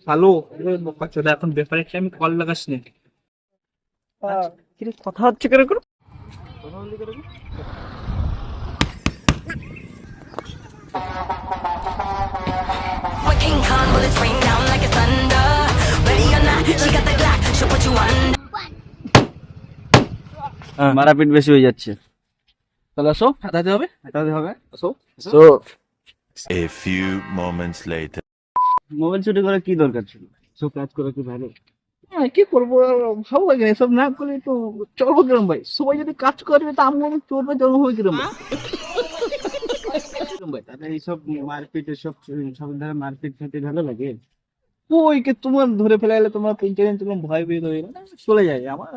Hello, বোকা চোদা, এখন ব্যাপারে কি আমি কল লাগাস নি? কথা হচ্ছে করে করো। King Kong bullets rain down like it's thunder. Ready or not, she got the Glock. She'll put you under. মারাপিট বেশি হয়ে যাচ্ছে। তাহলে আসো, হাতাতে হবে, হাতাতে হবে, আসো। তো A few moments later. Mobile চুরি করে কি দরকার ছিল? সব কাজ করে কি ভালো? হ্যাঁ, কি করবো, ভালো লাগে না এসব না করলে তো। চলবো কিরম ভাই? সবাই যদি কাজ করবে তা আমি চলবে, জন্ম হবে কিরম ভাই? তাহলে এইসব মারপিট, এসব সব ধরে মারপিট খেতে ভালো লাগে? ওই কে তোমার ধরে ফেলা গেলে তোমার তিন চার দিন তোমার ভয় পেয়ে ধরে চলে যায় আমার।